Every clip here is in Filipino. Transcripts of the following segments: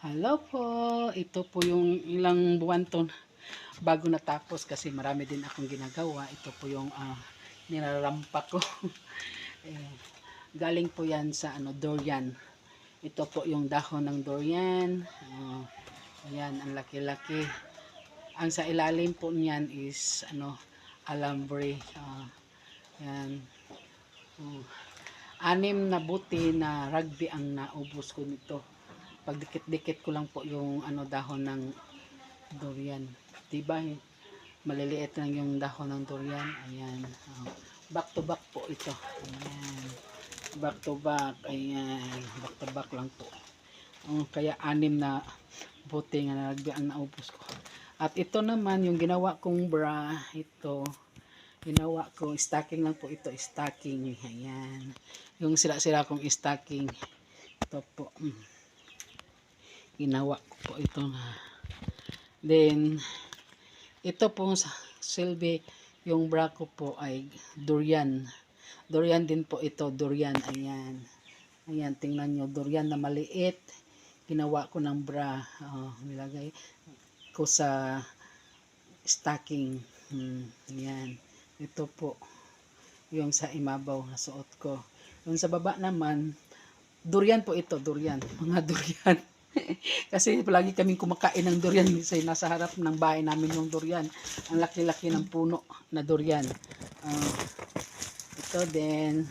Hello po. Ito po yung ilang buwan to bago natapos kasi marami din akong ginagawa. Ito po yung nirarampa ko. eh, galing po yan sa durian. Ito po yung dahon ng durian. Ayan, ang laki-laki. Ang sa ilalim po niyan is alambre. Yan. Anim na buti na rugby ang naubos ko nito. Pagdikit-dikit ko lang po yung dahon ng durian. Diba? Maliliit lang yung dahon ng durian. Ayan. Back to back po ito. Ayan. Back to back. Ayan. Back to back lang po. Kaya anim na buti nga na rugby ang naubos ko. At ito naman yung ginawa kong bra. Ito. Ginawa ko. Stocking lang po ito. Stocking. Ayan. Yung sila-sila kong stocking. Ito po. Ginawa ko po ito na. Then, ito po sa silbi, yung bra ko po ay durian. Durian din po ito. Durian. Ayan. Ayan. Tingnan nyo. Durian na maliit. Ginawa ko ng bra. Nilagay ko sa stocking. Ayan. Ito po. Yung sa imabaw na suot ko. Yung sa baba naman, durian po ito. Durian. Mga durian. Kasi palagi kaming kumakain ng durian. Kasi nasa harap ng bahay namin yung durian. Ang laki-laki ng puno na durian. Ito din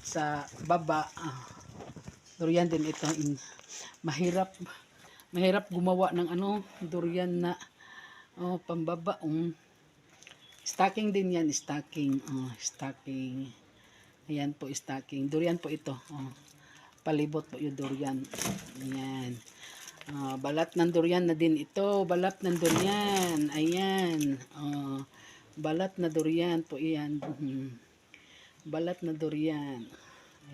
sa baba. Durian din ito. Mahirap gumawa ng durian na pambaba. Stocking din yan. Stocking. Stocking. Ayan po stocking. Durian po ito. Palibot po yung durian. Ayan. Balat ng durian na din ito. Balat ng durian. Ayan. Balat na durian po yan. Balat na durian.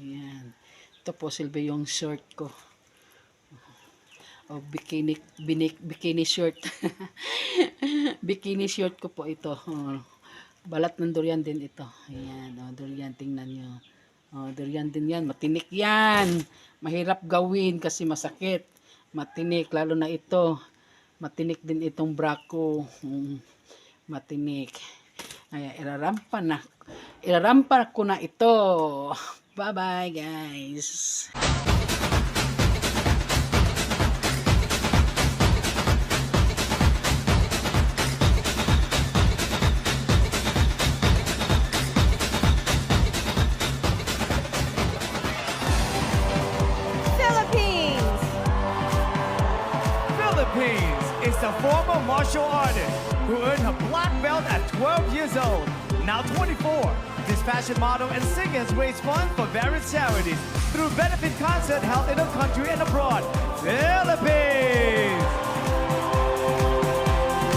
Ayan. Ito po silbi yung short ko. Bikini shirt. Bikini shirt ko po ito. Balat ng durian din ito. Ayan. Durian. Tingnan nyo. Durian din yan. Matinik yan. Mahirap gawin kasi masakit. Matinik. Lalo na ito. Matinik din itong bra ko. Matinik. Ayan. Irarampa ko na ito. Bye-bye guys. Philippines is a former martial artist who earned her black belt at 12 years old. Now 24, this fashion model and singer has raised funds for various charities through benefit concerts held in the country and abroad. Philippines!